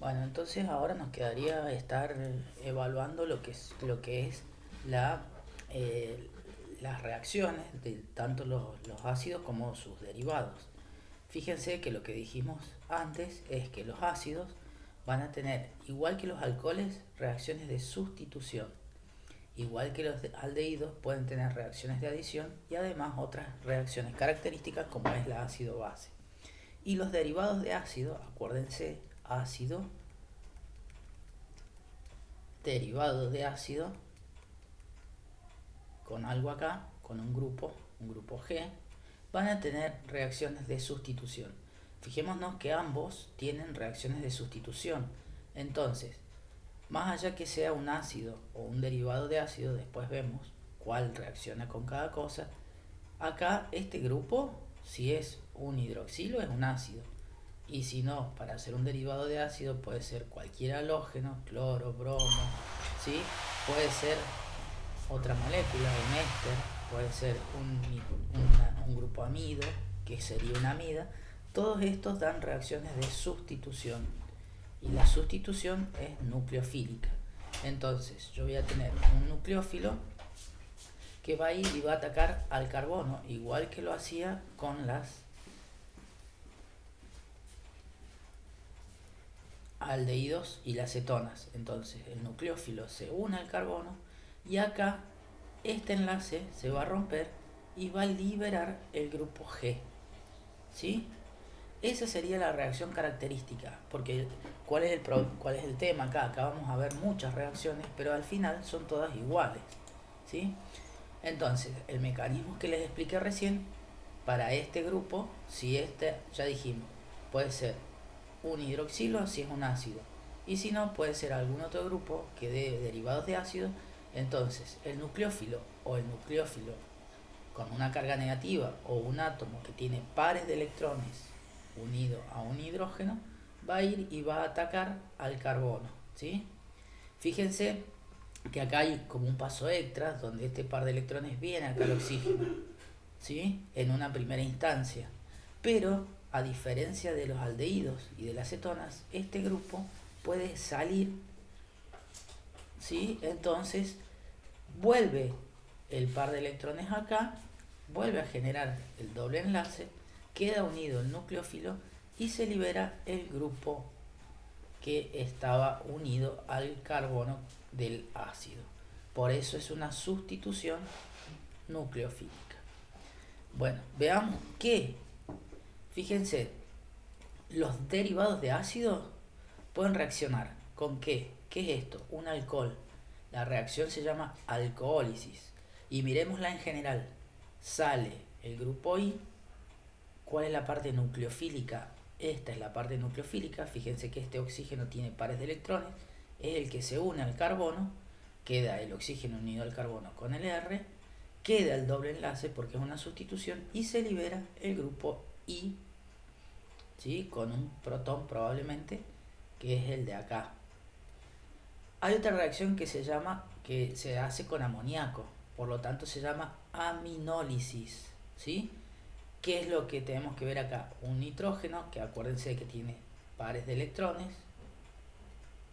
Bueno, entonces ahora nos quedaría estar evaluando lo que es la, eh, las reacciones de tanto los ácidos como sus derivados. Fíjense que lo que dijimos antes es que los ácidos van a tener, igual que los alcoholes, reacciones de sustitución. Igual que los aldehídos pueden tener reacciones de adición y además otras reacciones características como es la ácido base. Y los derivados de ácido, acuérdense, ácido, derivado de ácido, con algo acá, con un grupo G, van a tener reacciones de sustitución. Fijémonos que ambos tienen reacciones de sustitución. Entonces, más allá que sea un ácido o un derivado de ácido, después vemos cuál reacciona con cada cosa. Acá este grupo, si es un hidroxilo, es un ácido. Y si no, para hacer un derivado de ácido puede ser cualquier halógeno, cloro, bromo, ¿sí? Puede ser otra molécula, un éster, puede ser un grupo amido, que sería una amida. Todos estos dan reacciones de sustitución. Y la sustitución es nucleofílica. Entonces, yo voy a tener un nucleófilo que va a ir y va a atacar al carbono, igual que lo hacía con las aldehídos y las cetonas. Entonces, el nucleófilo se une al carbono y acá este enlace se va a romper y va a liberar el grupo G. ¿Sí? Esa sería la reacción característica, porque ¿cuál es el tema acá? Acá vamos a ver muchas reacciones, pero al final son todas iguales. ¿Sí? Entonces, el mecanismo que les expliqué recién, para este grupo, si este, ya dijimos, puede ser un hidroxilo si es un ácido, y si no, puede ser algún otro grupo que dé derivados de ácido. Entonces, el nucleófilo o el nucleófilo con una carga negativa o un átomo que tiene pares de electrones unido a un hidrógeno va a ir y va a atacar al carbono, ¿sí? Fíjense que acá hay como un paso extra donde este par de electrones viene acá al oxígeno, ¿sí? En una primera instancia. Pero a diferencia de los aldehídos y de las cetonas, este grupo puede salir, ¿sí? Entonces vuelve el par de electrones acá, vuelve a generar el doble enlace, queda unido el nucleófilo y se libera el grupo que estaba unido al carbono del ácido. Por eso es una sustitución nucleofílica. Bueno, veamos que, fíjense, los derivados de ácido pueden reaccionar con qué. ¿Qué es esto? Un alcohol. La reacción se llama alcohólisis. Y miremosla en general. Sale el grupo I. ¿Cuál es la parte nucleofílica? Esta es la parte nucleofílica. Fíjense que este oxígeno tiene pares de electrones. Es el que se une al carbono. Queda el oxígeno unido al carbono con el R. Queda el doble enlace porque es una sustitución. Y se libera el grupo I, ¿sí? Con un protón probablemente, que es el de acá. Hay otra reacción que se hace con amoníaco, por lo tanto se llama aminólisis, ¿sí? ¿Qué es lo que tenemos que ver acá? Un nitrógeno, que acuérdense que tiene pares de electrones,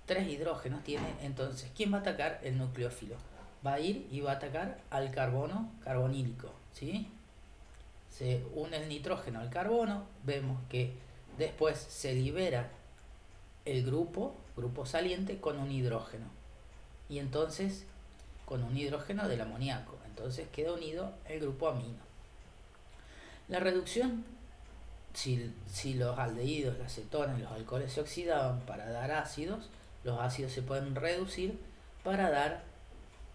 3 hidrógenos tiene, entonces, ¿quién va a atacar? El nucleófilo. Va a ir y va a atacar al carbono carbonílico, ¿sí? Se une el nitrógeno al carbono, vemos que después se libera el grupo saliente con un hidrógeno. Y entonces con un hidrógeno del amoníaco. Entonces queda unido el grupo amino. La reducción, si los aldehídos, las cetonas y los alcoholes se oxidaban para dar ácidos, los ácidos se pueden reducir para dar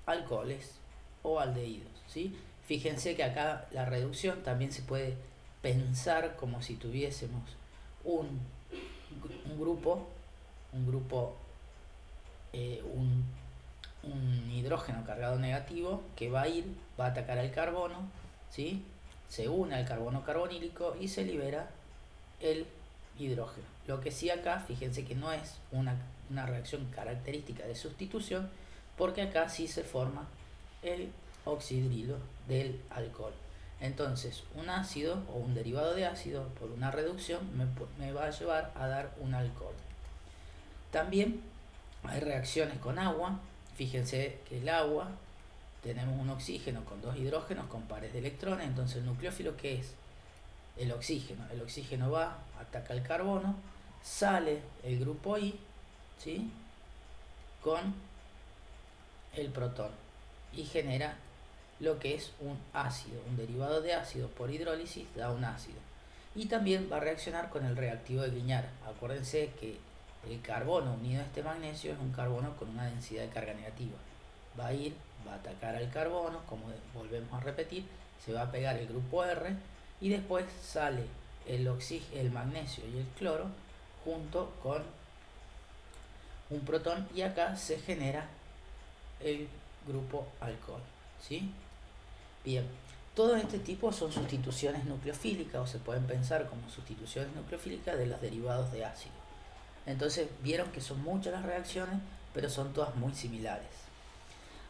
alcoholes o aldehídos, ¿sí? Fíjense que acá la reducción también se puede pensar como si tuviésemos un, un grupo, un grupo, eh, un, un hidrógeno cargado negativo que va a ir, va a atacar al carbono, ¿sí? Se une al carbono carbonílico y se libera el hidrógeno. Lo que sí acá, fíjense que no es una reacción característica de sustitución, porque acá sí se forma el oxidrilo del alcohol. Entonces, un ácido o un derivado de ácido por una reducción me va a llevar a dar un alcohol. También hay reacciones con agua. Fíjense que el agua, tenemos un oxígeno con dos hidrógenos con pares de electrones. Entonces el nucleófilo, ¿qué es? El oxígeno. El oxígeno va, ataca el carbono, sale el grupo I, ¿sí?, con el protón y genera lo que es un ácido, un derivado de ácido por hidrólisis da un ácido. Y también va a reaccionar con el reactivo de Grignard. Acuérdense que el carbono unido a este magnesio es un carbono con una densidad de carga negativa. Va a atacar al carbono, como volvemos a repetir, se va a pegar el grupo R y después sale el magnesio y el cloro junto con un protón y acá se genera el grupo alcohol, ¿sí? Bien, todo este tipo son sustituciones nucleofílicas o se pueden pensar como sustituciones nucleofílicas de los derivados de ácido. Entonces vieron que son muchas las reacciones, pero son todas muy similares.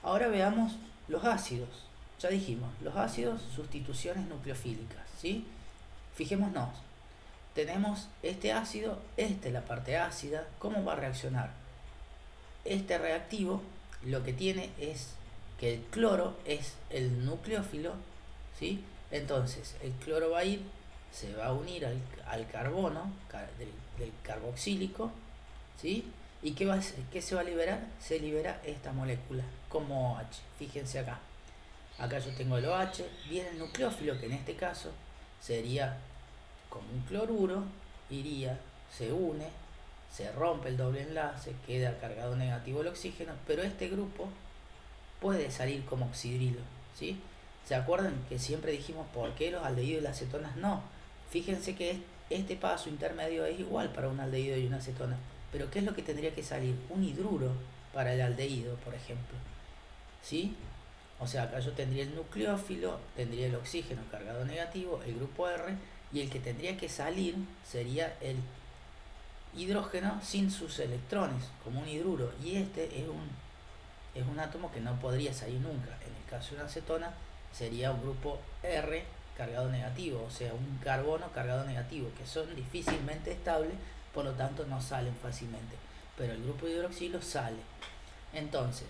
Ahora veamos los ácidos. Ya dijimos, los ácidos, sustituciones nucleofílicas, ¿sí? Fijémonos, tenemos este ácido, esta es la parte ácida. ¿Cómo va a reaccionar? Este reactivo lo que tiene es que el cloro es el nucleófilo, ¿sí? Entonces el cloro va a ir, se va a unir al carbono del carboxílico, ¿sí? ¿Y qué se va a liberar? Se libera esta molécula como OH. Fíjense acá. Acá yo tengo el OH, viene el nucleófilo, que en este caso sería como un cloruro, iría, se une, se rompe el doble enlace, queda cargado negativo el oxígeno, pero este grupo puede salir como oxidrilo, ¿sí? ¿Se acuerdan que siempre dijimos por qué los aldehídos y las cetonas no? Fíjense que este paso intermedio es igual para un aldehído y una cetona, pero ¿qué es lo que tendría que salir? Un hidruro para el aldehído, por ejemplo, ¿sí? O sea, acá yo tendría el nucleófilo, tendría el oxígeno cargado negativo, el grupo R, y el que tendría que salir sería el hidrógeno sin sus electrones, como un hidruro, y este es un átomo que no podría salir nunca. En el caso de una acetona sería un grupo R cargado negativo, o sea, un carbono cargado negativo, que son difícilmente estables, por lo tanto no salen fácilmente, pero el grupo de hidroxilo sale. Entonces,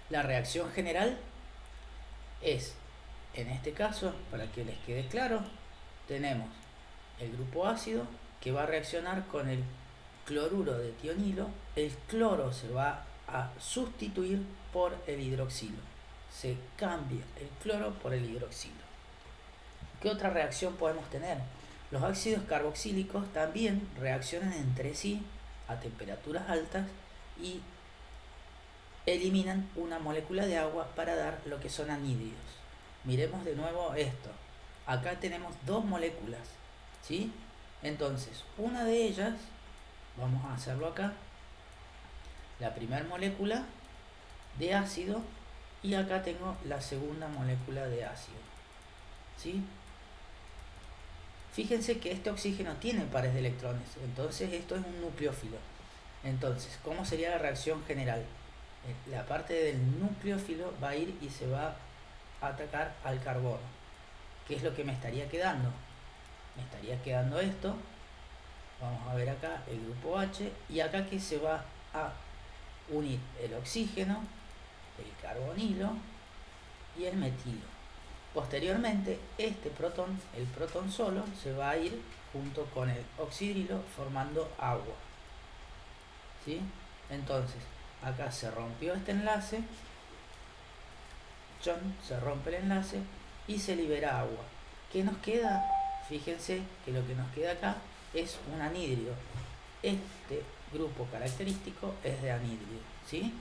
la reacción general es, en este caso, para que les quede claro, tenemos el grupo ácido que va a reaccionar con el cloruro de tionilo. El cloro se va a sustituir por el hidroxilo. Se cambia el cloro por el hidroxilo. ¿Qué otra reacción podemos tener? Los ácidos carboxílicos también reaccionan entre sí a temperaturas altas y eliminan una molécula de agua para dar lo que son anhídridos. Miremos de nuevo esto. Acá tenemos dos moléculas, ¿sí? Entonces, una de ellas, vamos a hacerlo acá, la primera molécula de ácido, y acá tengo la segunda molécula de ácido, ¿sí? Fíjense que este oxígeno tiene pares de electrones, entonces esto es un nucleófilo. Entonces, ¿cómo sería la reacción general? La parte del nucleófilo va a ir y se va a atacar al carbono. ¿Qué es lo que me estaría quedando? Me estaría quedando esto. Vamos a ver acá el grupo H, y acá que se va a unir el oxígeno, el carbonilo y el metilo. Posteriormente, este protón, el protón solo, se va a ir junto con el oxidrilo formando agua, ¿sí? Entonces, acá se rompió este enlace, se rompe el enlace y se libera agua. ¿Qué nos queda? Fíjense que lo que nos queda acá es un anhídrido. Este grupo característico es de anhídrido, ¿sí?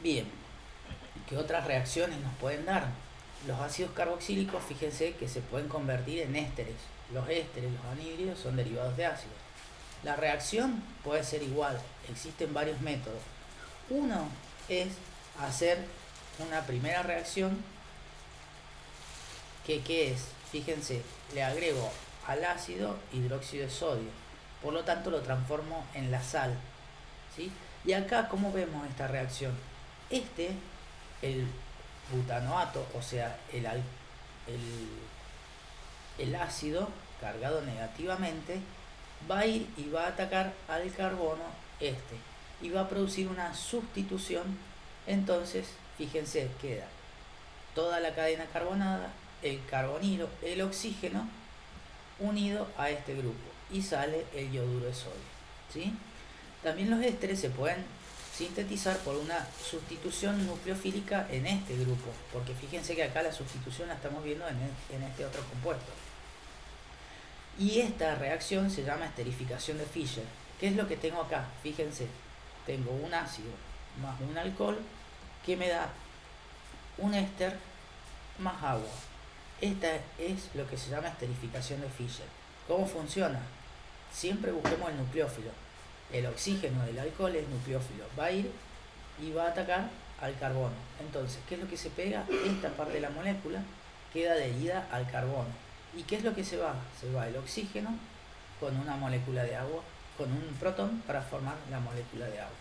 Bien, ¿qué otras reacciones nos pueden dar? Los ácidos carboxílicos, fíjense que se pueden convertir en ésteres. Los ésteres, los anhídridos, son derivados de ácidos. La reacción puede ser igual, existen varios métodos. Uno es hacer una primera reacción que ¿qué es? Fíjense, le agrego al ácido hidróxido de sodio, por lo tanto lo transformo en la sal, ¿sí? Y acá, ¿cómo vemos esta reacción? El butanoato, o sea, el ácido cargado negativamente, va a ir y va a atacar al carbono y va a producir una sustitución. Entonces, fíjense, queda toda la cadena carbonada, el carbonilo, el oxígeno unido a este grupo y sale el yoduro de sodio, ¿sí? También los ésteres se pueden sintetizar por una sustitución nucleofílica en este grupo, porque fíjense que acá la sustitución la estamos viendo en este otro compuesto. Y esta reacción se llama esterificación de Fischer. ¿Qué es lo que tengo acá? Fíjense, tengo un ácido más un alcohol que me da un éster más agua. Esta es lo que se llama esterificación de Fischer. ¿Cómo funciona? Siempre busquemos el nucleófilo. El oxígeno del alcohol es nucleófilo. Va a ir y va a atacar al carbono. Entonces, ¿qué es lo que se pega? Esta parte de la molécula queda adherida al carbono. ¿Y qué es lo que se va? Se va el oxígeno con una molécula de agua, con un protón para formar la molécula de agua,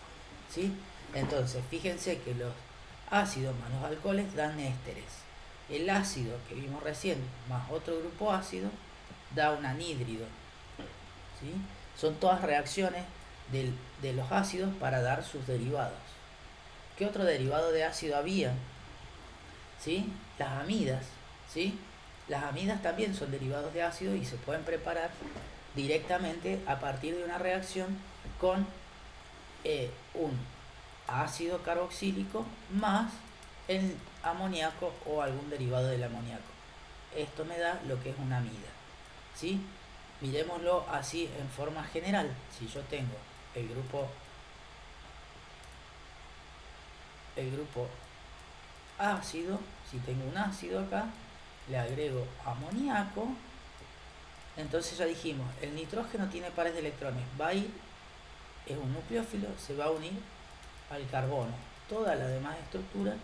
¿sí? Entonces, fíjense que los ácidos más los alcoholes dan ésteres. El ácido que vimos recién más otro grupo ácido da un anhídrido, ¿sí? Son todas reacciones de los ácidos para dar sus derivados. ¿Qué otro derivado de ácido había? ¿Sí? Las amidas, ¿sí? Las amidas también son derivados de ácido y se pueden preparar directamente a partir de una reacción con un ácido carboxílico más el amoníaco o algún derivado del amoníaco. Esto me da lo que es una amida, ¿sí? Miremoslo así en forma general. Si yo tengo el grupo ácido, si tengo un ácido acá, le agrego amoníaco, entonces ya dijimos, el nitrógeno tiene pares de electrones, va a ir, es un nucleófilo, se va a unir al carbono. Toda la demás estructura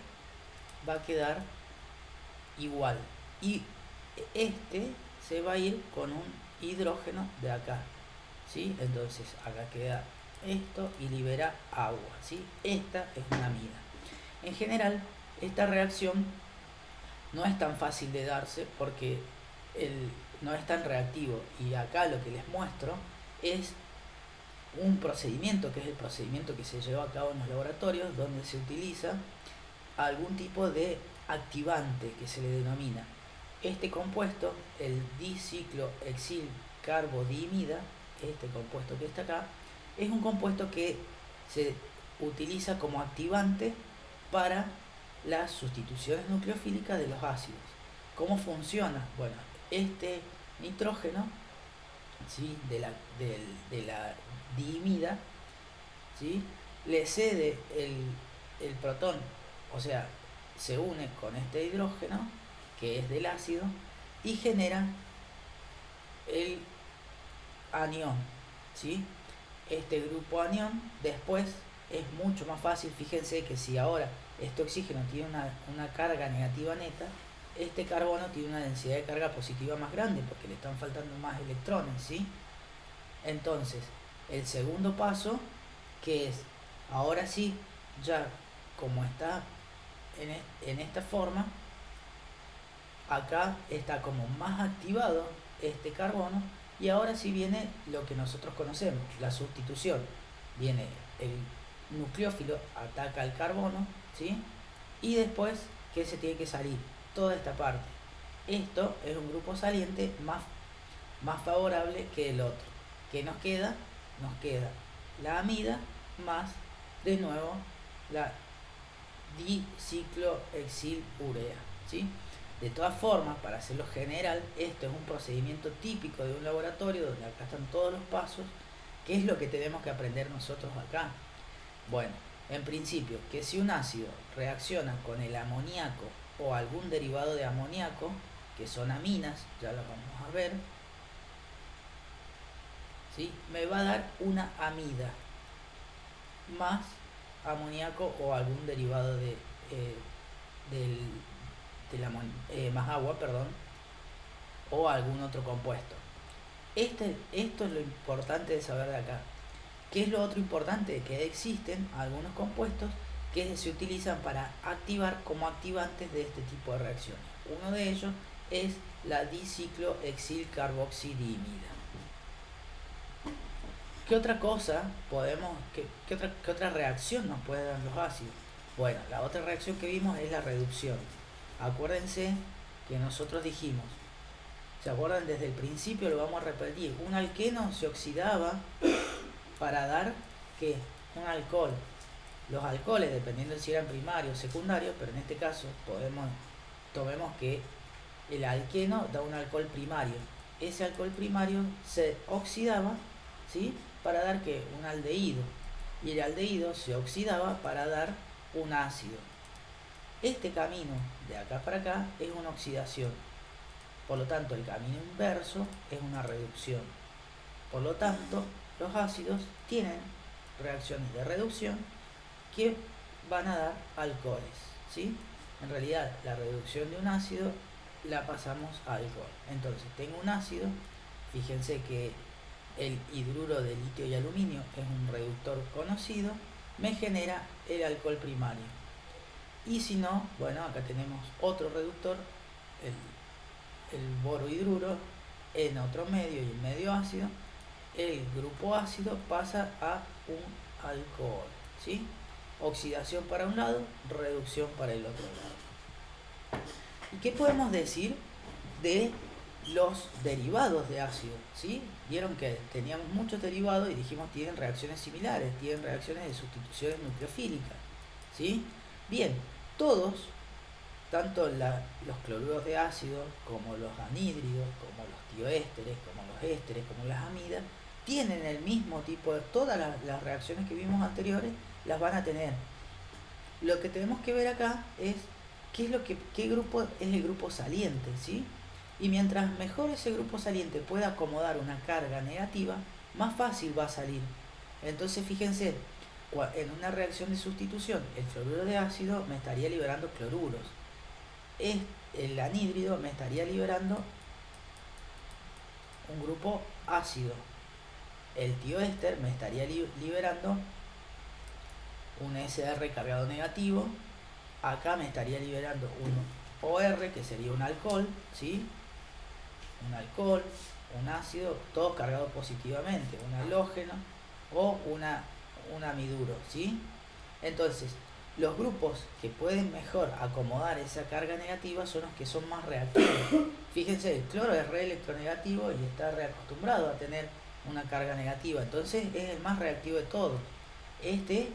va a quedar igual. Y este se va a ir con un hidrógeno de acá, ¿sí? Entonces acá queda esto y libera agua, ¿sí? Esta es una amida. En general, esta reacción no es tan fácil de darse porque no es tan reactivo. Y acá lo que les muestro es un procedimiento, que es el procedimiento que se lleva a cabo en los laboratorios, donde se utiliza algún tipo de activante que se le denomina. Este compuesto, el diciclohexilcarbodiimida, este compuesto que está acá, es un compuesto que se utiliza como activante para las sustituciones nucleofílicas de los ácidos. ¿Cómo funciona? Bueno, este nitrógeno, ¿sí? de la diimida, ¿sí? Le cede el protón, o sea, se une con este hidrógeno que es del ácido y genera el anión, ¿sí? Este grupo anión después es mucho más fácil. Fíjense que si ahora este oxígeno tiene una carga negativa neta, este carbono tiene una densidad de carga positiva más grande porque le están faltando más electrones, ¿sí? Entonces, el segundo paso, que es, ahora sí, ya como está en esta forma, acá está como más activado este carbono y ahora sí viene lo que nosotros conocemos, la sustitución. Viene el nucleófilo, ataca al carbono, ¿sí? Y después, ¿qué se tiene que salir? Toda esta parte. Esto es un grupo saliente más favorable que el otro. ¿Qué nos queda? Nos queda la amida más, de nuevo, la diciclohexilurea, ¿sí? De todas formas, para hacerlo general, esto es un procedimiento típico de un laboratorio donde acá están todos los pasos. ¿Qué es lo que tenemos que aprender nosotros acá? Bueno, en principio, que si un ácido reacciona con el amoníaco o algún derivado de amoníaco, que son aminas, ya lo vamos a ver, ¿sí? Me va a dar una amida más amoníaco o algún derivado más agua, perdón, o algún otro compuesto. Esto es lo importante de saber de acá. ¿Qué es lo otro importante? Que existen algunos compuestos que se utilizan para activar como activantes de este tipo de reacciones. Uno de ellos es la diciclohexilcarboxidiimida. ¿Qué otra cosa podemos, qué otra reacción nos pueden dar los ácidos? Bueno, la otra reacción que vimos es la reducción. Acuérdense que nosotros dijimos, ¿se acuerdan? Desde el principio lo vamos a repetir. Un alqueno se oxidaba para dar, ¿qué? Un alcohol. Los alcoholes, dependiendo de si eran primarios o secundarios, pero en este caso tomemos que el alqueno da un alcohol primario. Ese alcohol primario se oxidaba, ¿sí? Para dar, ¿qué? Un aldehído. Y el aldehído se oxidaba para dar un ácido. Este camino de acá para acá es una oxidación. Por lo tanto, el camino inverso es una reducción. Por lo tanto, los ácidos tienen reacciones de reducción que van a dar alcoholes, ¿sí? En realidad, la reducción de un ácido la pasamos a alcohol. Entonces, tengo un ácido, fíjense que el hidruro de litio y aluminio es un reductor conocido, me genera el alcohol primario. Y si no, bueno, acá tenemos otro reductor, el borohidruro, en otro medio y en medio ácido, el grupo ácido pasa a un alcohol, ¿sí? Oxidación para un lado, reducción para el otro lado. ¿Y qué podemos decir de los derivados de ácido? ¿Sí? Vieron que teníamos muchos derivados y dijimos tienen reacciones similares, tienen reacciones de sustituciones nucleofílicas, ¿sí? Bien, todos, tanto los cloruros de ácido como los anhídridos, como los tioésteres, como los ésteres, como las amidas, tienen el mismo tipo de... Todas las reacciones que vimos anteriores las van a tener. Lo que tenemos que ver acá es qué grupo es el grupo saliente, ¿sí? Y mientras mejor ese grupo saliente pueda acomodar una carga negativa, más fácil va a salir. Entonces fíjense, en una reacción de sustitución, el cloruro de ácido me estaría liberando cloruros. El anhídrido me estaría liberando un grupo ácido. El tioéster me estaría liberando un SR cargado negativo. Acá me estaría liberando un OR, que sería un alcohol, ¿sí? Un alcohol, un ácido, todos cargados positivamente, un halógeno o un amiduro, ¿sí? Entonces, los grupos que pueden mejor acomodar esa carga negativa son los que son más reactivos. Fíjense, el cloro es re electronegativo y está reacostumbrado a tener una carga negativa, entonces es el más reactivo de todos. Este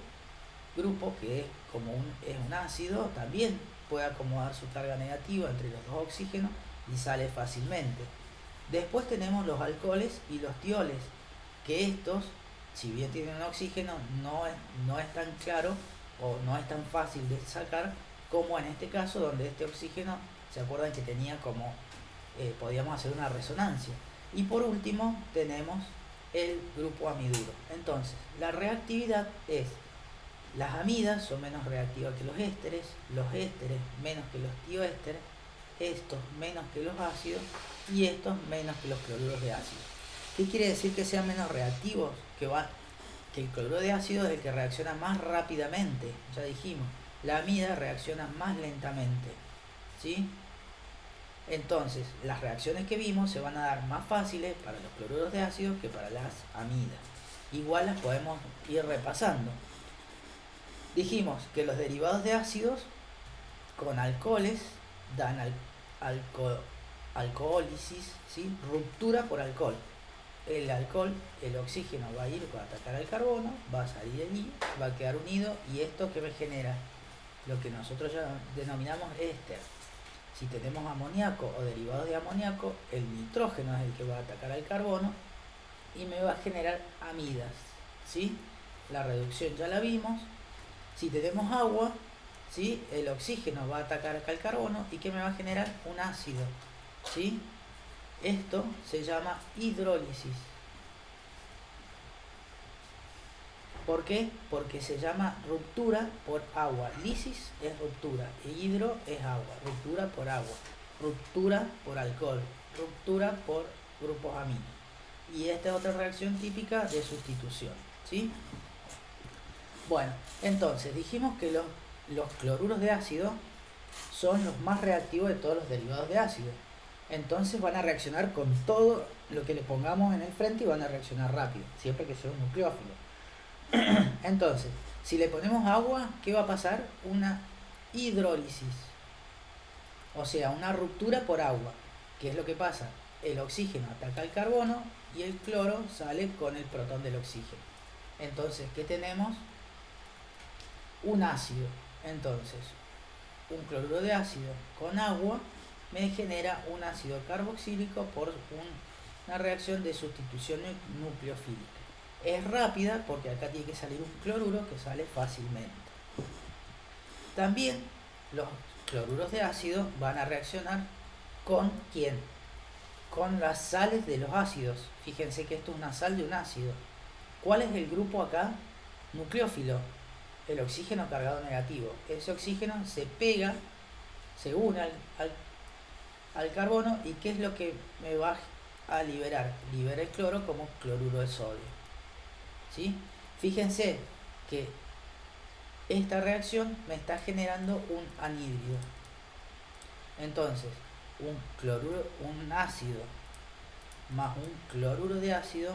grupo, que es un ácido, también puede acomodar su carga negativa entre los dos oxígenos y sale fácilmente. Después tenemos los alcoholes y los tioles, que estos, si bien tienen un oxígeno, no es tan claro o no es tan fácil de sacar como en este caso, donde este oxígeno, se acuerdan que tenía como, podíamos hacer una resonancia. Y por último tenemos el grupo amiduro. Entonces, la reactividad es: las amidas son menos reactivas que los ésteres menos que los tioésteres, estos menos que los ácidos y estos menos que los cloruros de ácido. ¿Qué quiere decir que sean menos reactivos? Que el cloruro de ácido es el que reacciona más rápidamente, ya dijimos. La amida reacciona más lentamente, ¿sí? Entonces, las reacciones que vimos se van a dar más fáciles para los cloruros de ácido que para las amidas. Igual las podemos ir repasando. Dijimos que los derivados de ácidos con alcoholes dan alcohólisis, ¿sí? Ruptura por alcohol. El alcohol, el oxígeno va a ir a atacar al carbono, va a salir de allí, va a quedar unido, y esto que me genera lo que nosotros ya denominamos éster. Si tenemos amoníaco o derivados de amoníaco, el nitrógeno es el que va a atacar al carbono y me va a generar amidas, ¿sí? La reducción ya la vimos. Si tenemos agua, ¿sí? El oxígeno va a atacar acá al carbono y que me va a generar un ácido, ¿sí? Esto se llama hidrólisis. ¿Por qué? Porque se llama ruptura por agua. Lisis es ruptura y hidro es agua. Ruptura por agua, ruptura por alcohol, ruptura por grupos aminos. Y esta es otra reacción típica de sustitución, ¿sí? Bueno, entonces dijimos que los cloruros de ácido son los más reactivos de todos los derivados de ácido. Entonces van a reaccionar con todo lo que le pongamos en el frente y van a reaccionar rápido, siempre que sea un nucleófilo. Entonces, si le ponemos agua, ¿qué va a pasar? Una hidrólisis, o sea, una ruptura por agua. ¿Qué es lo que pasa? El oxígeno ataca al carbono y el cloro sale con el protón del oxígeno. Entonces, ¿qué tenemos? Un ácido. Entonces, un cloruro de ácido con agua me genera un ácido carboxílico por una reacción de sustitución nucleofílica. Es rápida porque acá tiene que salir un cloruro que sale fácilmente. También los cloruros de ácido van a reaccionar con ¿quién? Con las sales de los ácidos. Fíjense que esto es una sal de un ácido. ¿Cuál es el grupo acá? Nucleófilo. El oxígeno cargado negativo. Ese oxígeno se pega, se une al carbono, y ¿qué es lo que me va a liberar? Libera el cloro como cloruro de sodio. ¿Sí? Fíjense que esta reacción me está generando un anhídrido. Entonces, un ácido más un cloruro de ácido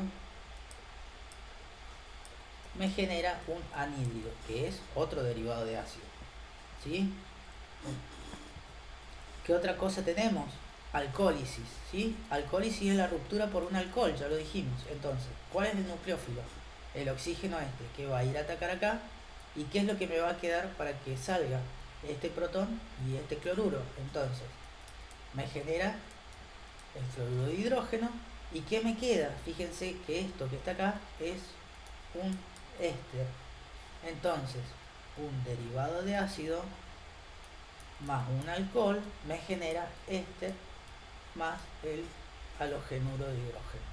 me genera un anhídrido, que es otro derivado de ácido. ¿Sí? ¿Qué otra cosa tenemos? Alcólisis. ¿Sí? Alcólisis es la ruptura por un alcohol, ya lo dijimos. Entonces, ¿cuál es el nucleófilo? El oxígeno que va a ir a atacar acá. ¿Y qué es lo que me va a quedar para que salga este protón y este cloruro? Entonces, me genera el cloruro de hidrógeno. ¿Y qué me queda? Fíjense que esto que está acá es un éster. Entonces, un derivado de ácido más un alcohol me genera éster más el halogenuro de hidrógeno.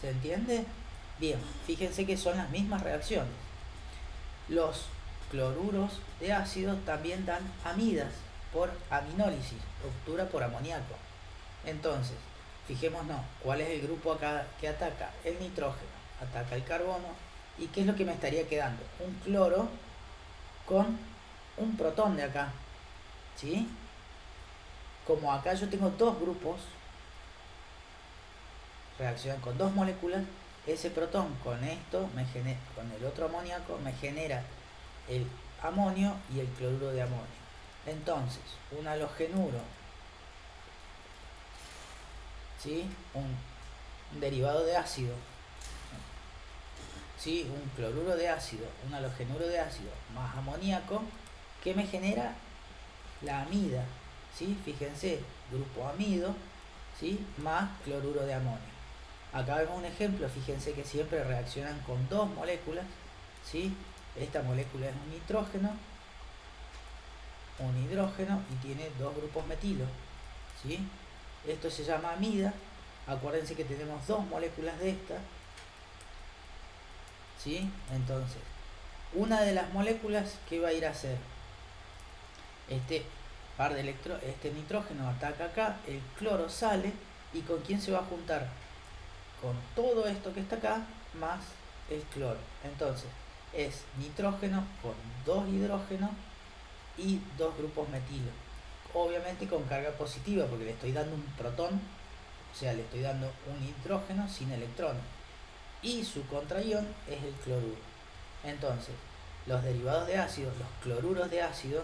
¿Se entiende? Bien, fíjense que son las mismas reacciones. Los cloruros de ácido también dan amidas por aminólisis, ruptura por amoníaco. Entonces, fijémonos, ¿cuál es el grupo acá que ataca? El nitrógeno, ataca el carbono. ¿Y qué es lo que me estaría quedando? Un cloro con un protón de acá. ¿Sí? Como acá yo tengo dos grupos, reaccionan con dos moléculas, ese protón con esto, con el otro amoníaco, me genera el amonio y el cloruro de amonio. Entonces, un halogenuro, ¿sí? Un derivado de ácido, ¿sí? Un cloruro de ácido, un halogenuro de ácido más amoníaco, que me genera la amida, ¿sí? Fíjense, grupo amido, ¿sí? Más cloruro de amonio. Acá vemos un ejemplo, fíjense que siempre reaccionan con dos moléculas, ¿sí? Esta molécula es un nitrógeno, un hidrógeno y tiene dos grupos metilo, ¿sí? Esto se llama amida. Acuérdense que tenemos dos moléculas de esta, ¿sí? Entonces, una de las moléculas, ¿qué va a ir a hacer? Este nitrógeno ataca acá, el cloro sale, ¿y con quién se va a juntar? Con todo esto que está acá más el cloro. Entonces es nitrógeno con dos hidrógenos y dos grupos metilo, obviamente con carga positiva porque le estoy dando un protón, o sea, le estoy dando un hidrógeno sin electrones, y su contraión es el cloruro. Entonces los derivados de ácido, los cloruros de ácido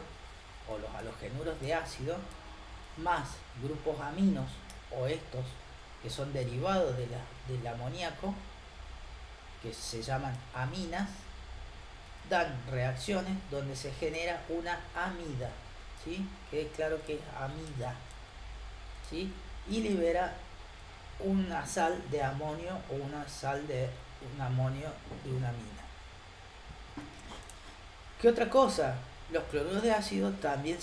o los halogenuros de ácido más grupos aminos, o estos que son derivados del amoníaco, que se llaman aminas, dan reacciones donde se genera una amida, ¿sí? Quede claro que es amida, ¿sí? Y libera una sal de amonio o una sal de un amonio y una amina. ¿Qué otra cosa? Los cloruros de ácido también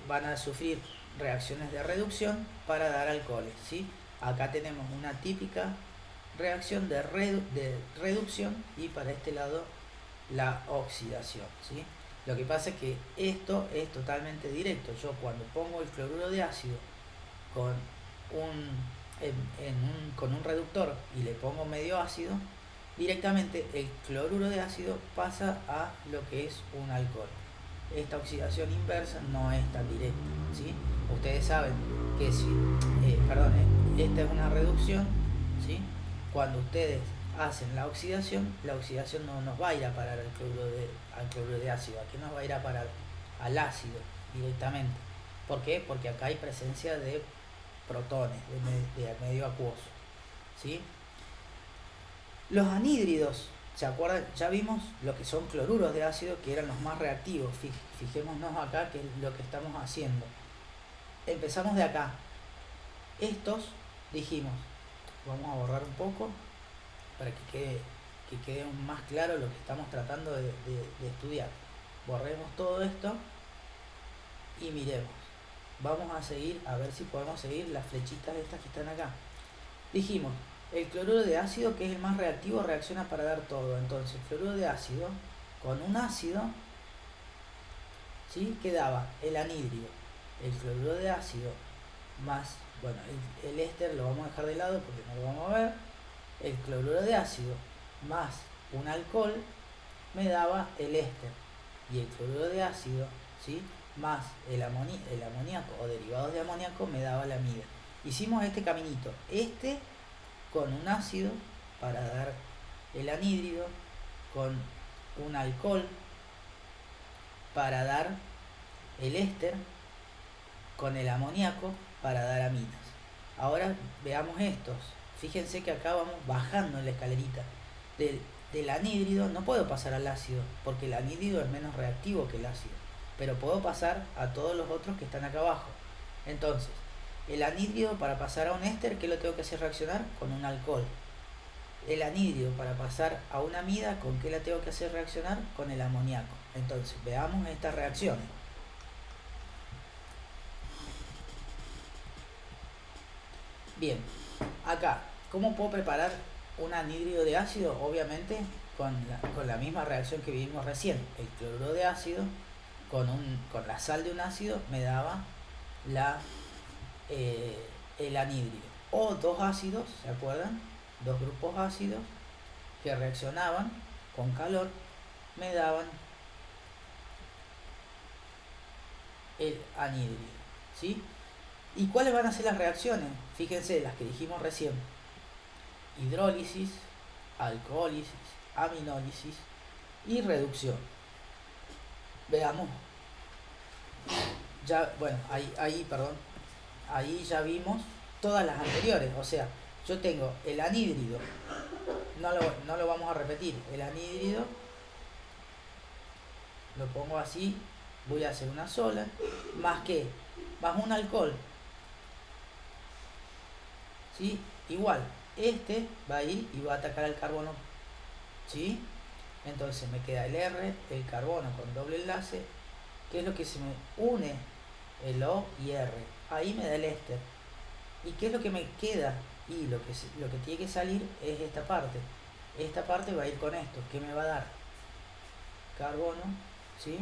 van a sufrir reacciones de reducción para dar alcoholes, ¿sí? Acá tenemos una típica reacción de reducción, y para este lado la oxidación, ¿sí? Lo que pasa es que esto es totalmente directo. Yo cuando pongo el cloruro de ácido con con un reductor y le pongo medio ácido, directamente el cloruro de ácido pasa a lo que es un alcohol. Esta oxidación inversa no es tan directa, ¿sí? Ustedes saben que si, esta es una reducción, ¿sí? Cuando ustedes hacen la oxidación no nos va a ir a parar al cloruro de ácido, aquí nos va a ir a parar al ácido directamente. ¿Por qué? Porque acá hay presencia de protones, de medio acuoso, ¿sí? Los anhídridos, ¿se acuerdan? Ya vimos lo que son cloruros de ácido, que eran los más reactivos. Fijémonos acá que es lo que estamos haciendo. Empezamos de acá. Estos, dijimos, vamos a borrar un poco para que quede más claro lo que estamos tratando de estudiar. Borremos todo esto y miremos. Vamos a seguir, a ver si podemos seguir las flechitas estas que están acá. Dijimos, el cloruro de ácido, que es el más reactivo, reacciona para dar todo. Entonces, el cloruro de ácido con un ácido, ¿sí? Quedaba el anhídrido, el cloruro de ácido más, bueno, el éster lo vamos a dejar de lado porque no lo vamos a ver. El cloruro de ácido más un alcohol me daba el éster, y el cloruro de ácido, ¿sí? Más el amoníaco o derivados de amoníaco me daba la amida. Hicimos este caminito, con un ácido para dar el anhídrido, con un alcohol para dar el éster, con el amoníaco para dar aminas. Ahora veamos estos. Fíjense que acá vamos bajando en la escalerita. Del anhídrido no puedo pasar al ácido, porque el anhídrido es menos reactivo que el ácido, pero puedo pasar a todos los otros que están acá abajo. Entonces, el anhídrido, para pasar a un éster, ¿qué lo tengo que hacer reaccionar? Con un alcohol. El anhídrido, para pasar a una amida, ¿con qué la tengo que hacer reaccionar? Con el amoníaco. Entonces, veamos estas reacciones. Bien, acá, ¿cómo puedo preparar un anhídrido de ácido? Obviamente con la misma reacción que vimos recién. El cloruro de ácido con la sal de un ácido me daba el anhídrido. O dos ácidos, ¿se acuerdan? Dos grupos ácidos que reaccionaban con calor me daban el anhídrido, ¿sí? ¿Y cuáles van a ser las reacciones? Fíjense, las que dijimos recién: hidrólisis, alcohólisis, aminólisis y reducción. Veamos. Ya, bueno, ahí ya vimos todas las anteriores. O sea, yo tengo el anhídrido, no lo vamos a repetir. El anhídrido lo pongo así, voy a hacer una sola, más un alcohol, ¿sí? Igual, este va a ir y va a atacar al carbono, ¿sí? Entonces me queda el R, el carbono con doble enlace, que es lo que se me une, el O y R. Ahí me da el éster. ¿Y qué es lo que me queda? Y lo que tiene que salir es esta parte. Esta parte va a ir con esto. ¿Qué me va a dar? Carbono, ¿sí?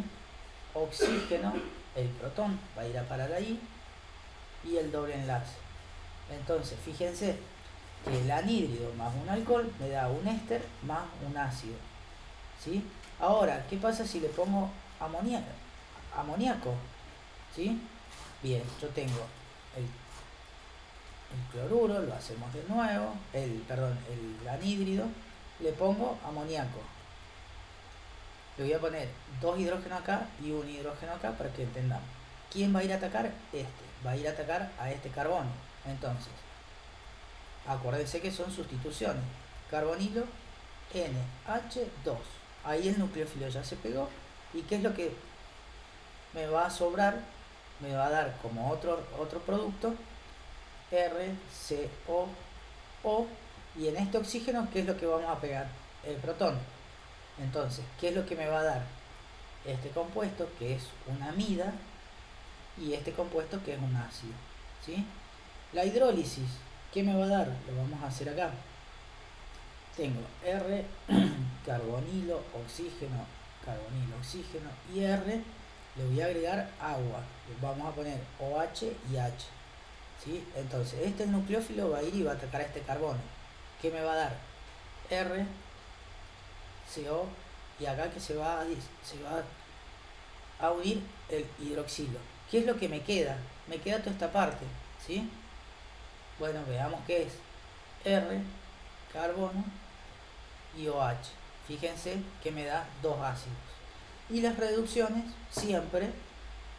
Oxígeno, el protón va a ir a parar ahí, y el doble enlace. Entonces, fíjense que el anhídrido más un alcohol me da un éster más un ácido, ¿sí? Ahora, ¿qué pasa si le pongo amoníaco? ¿Sí? Bien, yo tengo el cloruro, lo hacemos de nuevo, el anhídrido, le pongo amoníaco. Le voy a poner dos hidrógenos acá y un hidrógeno acá para que entendamos. ¿Quién va a ir a atacar? Va a ir a atacar a este carbono. Entonces, acuérdense que son sustituciones. Carbonilo NH2. Ahí el nucleófilo ya se pegó. ¿Y qué es lo que me va a sobrar? Me va a dar como otro producto RCOO. Y en este oxígeno, ¿qué es lo que vamos a pegar? El protón. Entonces, ¿qué es lo que me va a dar? Este compuesto, que es una amida, y este compuesto, que es un ácido, ¿sí? La hidrólisis, ¿qué me va a dar? Lo vamos a hacer acá. Tengo R, carbonilo, oxígeno, y R, le voy a agregar agua. Vamos a poner OH y H, ¿sí? Entonces, este nucleófilo va a ir y va a atacar a este carbono. ¿Qué me va a dar? R, CO, y acá que se va a unir el hidroxilo. ¿Qué es lo que me queda? Me queda toda esta parte, ¿sí? Bueno, veamos qué es. R, carbono y OH. Fíjense que me da dos ácidos. Y las reducciones siempre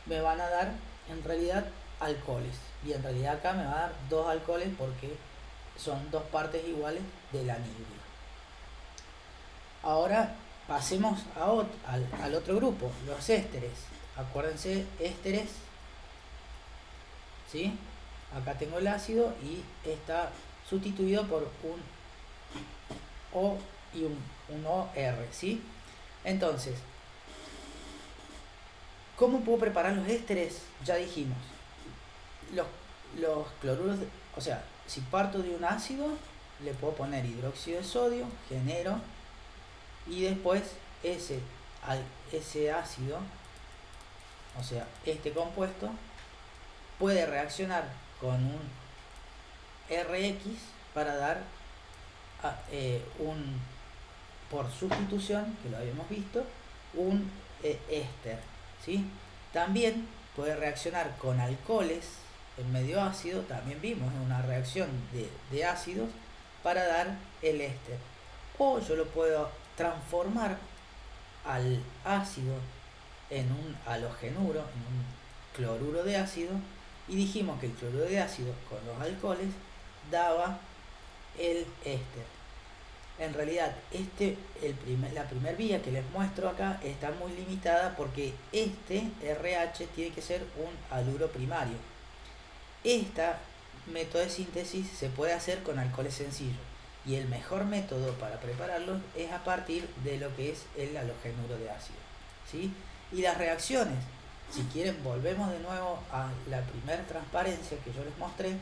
me van a dar, en realidad, alcoholes. Y en realidad acá me va a dar dos alcoholes porque son dos partes iguales del anhídrido. Ahora pasemos al otro grupo, los ésteres. Acuérdense, ésteres, ¿sí? Acá tengo el ácido y está sustituido por un O y un OR, ¿sí? Entonces, ¿cómo puedo preparar los ésteres? Ya dijimos, los cloruros, o sea, si parto de un ácido, le puedo poner hidróxido de sodio, genero, y después ese ácido, o sea, este compuesto, puede reaccionar con un RH para dar por sustitución, que lo habíamos visto, un éster, ¿sí? También puede reaccionar con alcoholes en medio ácido, también vimos una reacción de ácidos para dar el éster. O yo lo puedo transformar al ácido en un halogenuro, en un cloruro de ácido, y dijimos que el cloruro de ácido con los alcoholes daba el éster. En realidad, la primera vía que les muestro acá está muy limitada porque este RH tiene que ser un haluro primario. Esta método de síntesis se puede hacer con alcoholes sencillos y el mejor método para prepararlos es a partir de lo que es el halogenuro de ácido, ¿sí? Y las reacciones, si quieren volvemos de nuevo a la primera transparencia que yo les mostré,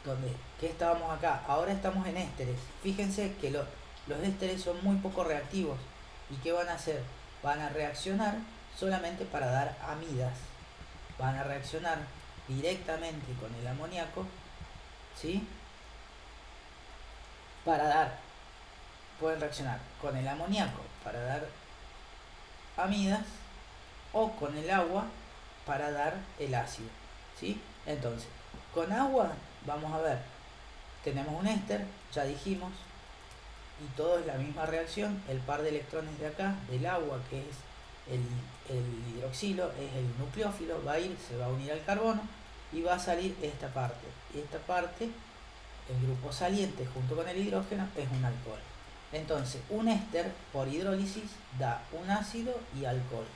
donde ¿qué estábamos acá? Ahora estamos en ésteres. Fíjense que los ésteres son muy poco reactivos. ¿Y qué van a hacer? Van a reaccionar solamente para dar amidas. Van a reaccionar directamente con el amoníaco, ¿sí? Pueden reaccionar con el amoníaco para dar amidas o con el agua para dar el ácido, ¿sí? Entonces, con agua, vamos a ver, tenemos un éster, ya dijimos, y todo es la misma reacción. El par de electrones de acá, del agua, que es el hidroxilo, es el nucleófilo, se va a unir al carbono y va a salir esta parte. Y esta parte, el grupo saliente junto con el hidrógeno, es un alcohol. Entonces, un éster por hidrólisis da un ácido y alcohol.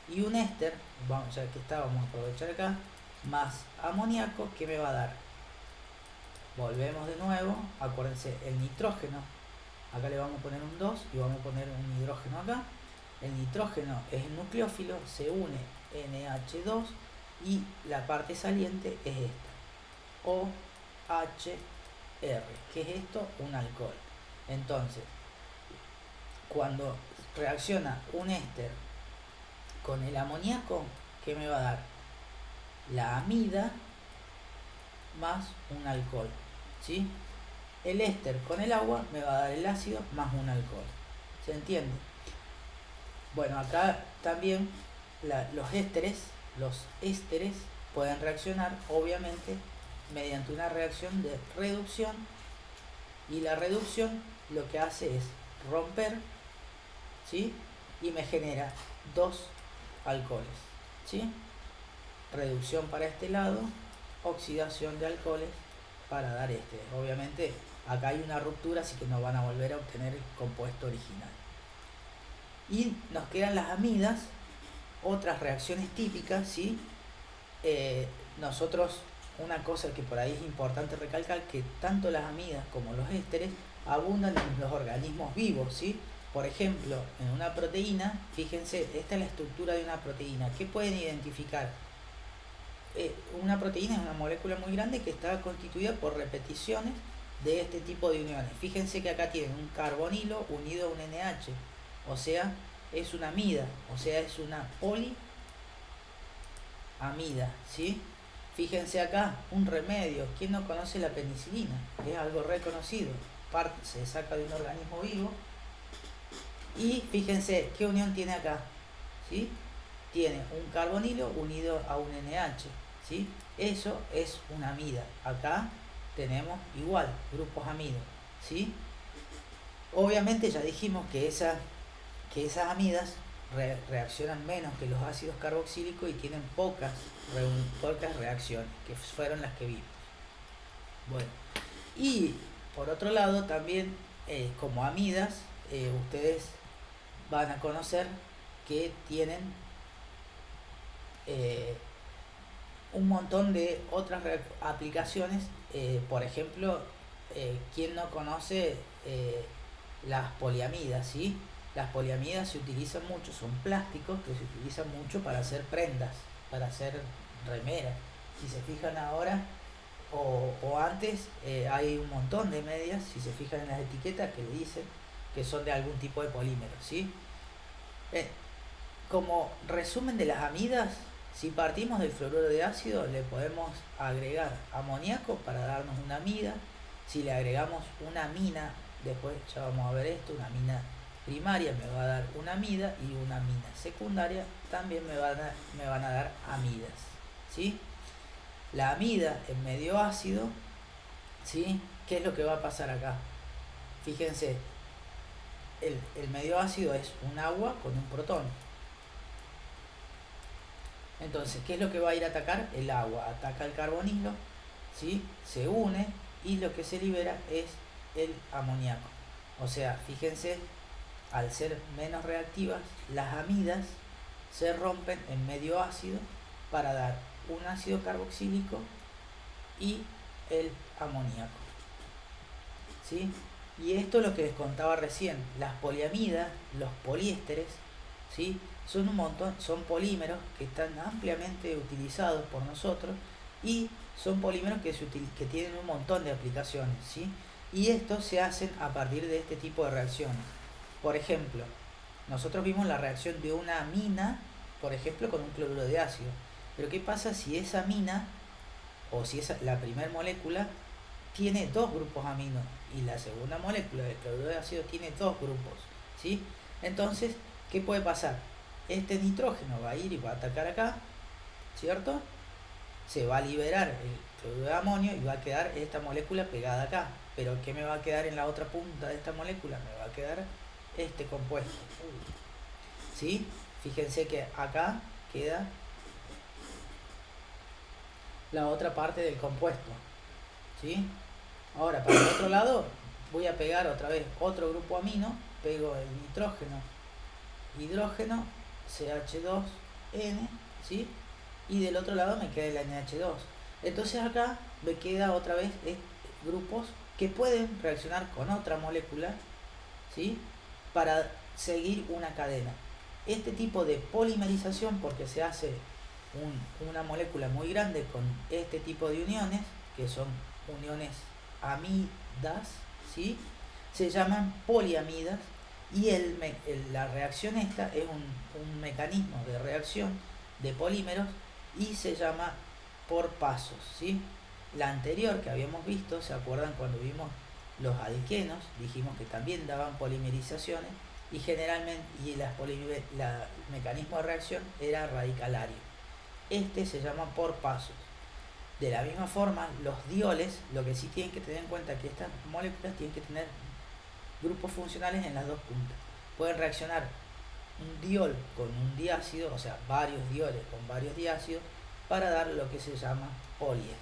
Y un éster, vamos a aprovechar acá, más amoníaco, que me va a dar. Volvemos de nuevo, acuérdense, el nitrógeno, acá le vamos a poner un 2 y vamos a poner un hidrógeno acá. El nitrógeno es el nucleófilo, se une NH2 y la parte saliente es esta, OHR. ¿Qué es esto? Un alcohol. Entonces, cuando reacciona un éster con el amoníaco, ¿qué me va a dar? La amida más un alcohol, ¿sí? El éster con el agua me va a dar el ácido más un alcohol. ¿Se entiende? Bueno, acá también los ésteres pueden reaccionar, obviamente, mediante una reacción de reducción, y la reducción lo que hace es romper, ¿sí? Y me genera dos alcoholes, ¿sí? Reducción para este lado, oxidación de alcoholes para dar este. Obviamente acá hay una ruptura, así que no van a volver a obtener el compuesto original. Y nos quedan las amidas, otras reacciones típicas, ¿sí? Nosotros, una cosa que por ahí es importante recalcar, que tanto las amidas como los ésteres abundan en los organismos vivos, ¿sí? Por ejemplo, en una proteína, fíjense, esta es la estructura de una proteína. ¿Qué pueden identificar? Una proteína es una molécula muy grande que está constituida por repeticiones de este tipo de uniones. Fíjense que acá tienen un carbonilo unido a un NH, o sea, es una amida, o sea, es una poliamida, ¿sí? Fíjense acá, un remedio. ¿Quién no conoce la penicilina? Es algo reconocido. Se saca de un organismo vivo. Y fíjense qué unión tiene acá, ¿sí? tiene un carbonilo unido a un NH, ¿sí? Eso es una amida. Acá tenemos igual grupos amidos, ¿sí? Obviamente ya dijimos que esas amidas reaccionan menos que los ácidos carboxílicos y tienen pocas reacciones, que fueron las que vimos. Bueno, y por otro lado también como amidas, ustedes van a conocer que tienen un montón de otras aplicaciones. Por ejemplo, ¿quién no conoce las poliamidas? ¿Sí? Las poliamidas se utilizan mucho, son plásticos que se utilizan mucho para hacer prendas, para hacer remeras. Si se fijan ahora o antes, hay un montón de medias, si se fijan en las etiquetas, que le dicen que son de algún tipo de polímero, ¿sí? Como resumen de las amidas, si partimos del fluoruro de ácido, le podemos agregar amoníaco para darnos una amida. Si le agregamos una amina, después ya vamos a ver esto, una amina primaria me va a dar una amida, y una amina secundaria también me van a dar amidas, ¿sí? La amida en medio ácido, ¿sí? ¿Qué es lo que va a pasar acá? Fíjense, el medio ácido es un agua con un protón. Entonces, ¿qué es lo que va a ir a atacar? El agua ataca el carbonilo, ¿sí? Se une y lo que se libera es el amoníaco. O sea, fíjense, al ser menos reactivas, las amidas se rompen en medio ácido para dar un ácido carboxílico y el amoníaco, ¿sí? Y esto es lo que les contaba recién. Las poliamidas, los poliésteres, ¿sí? Son un montón, son polímeros que están ampliamente utilizados por nosotros, y son polímeros que tienen un montón de aplicaciones, ¿sí? Y estos se hacen a partir de este tipo de reacciones. Por ejemplo, nosotros vimos la reacción de una amina, por ejemplo, con un cloruro de ácido. Pero ¿qué pasa si esa amina, o si la primera molécula, tiene dos grupos aminos y la segunda molécula del cloruro de ácido tiene dos grupos, ¿sí? Entonces, ¿qué puede pasar? Este nitrógeno va a ir y va a atacar acá, ¿cierto? Se va a liberar el cloruro de amonio y va a quedar esta molécula pegada acá. Pero ¿qué me va a quedar en la otra punta de esta molécula? Me va a quedar este compuesto, ¿sí? Fíjense que acá queda la otra parte del compuesto, ¿sí? Ahora, para el otro lado, voy a pegar otra vez otro grupo amino, pego el nitrógeno, hidrógeno, CH2N, ¿sí? Y del otro lado me queda el NH2. Entonces acá me queda otra vez grupos que pueden reaccionar con otra molécula, ¿sí? Para seguir una cadena. Este tipo de polimerización, porque se hace una molécula muy grande con este tipo de uniones, que son uniones amidas, ¿sí? Se llaman poliamidas, y la reacción esta es un mecanismo de reacción de polímeros y se llama por pasos, ¿sí? La anterior que habíamos visto, ¿se acuerdan cuando vimos los alquenos? Dijimos que también daban polimerizaciones, y generalmente el mecanismo de reacción era radicalario. Este se llama por pasos. De la misma forma, los dioles, lo que sí tienen que tener en cuenta es que estas moléculas tienen que tener grupos funcionales en las dos puntas. Pueden reaccionar un diol con un diácido, o sea, varios dioles con varios diácidos, para dar lo que se llama poliéster.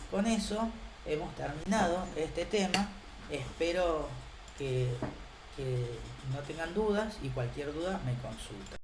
Con eso hemos terminado este tema. Espero que no tengan dudas, y cualquier duda me consultan.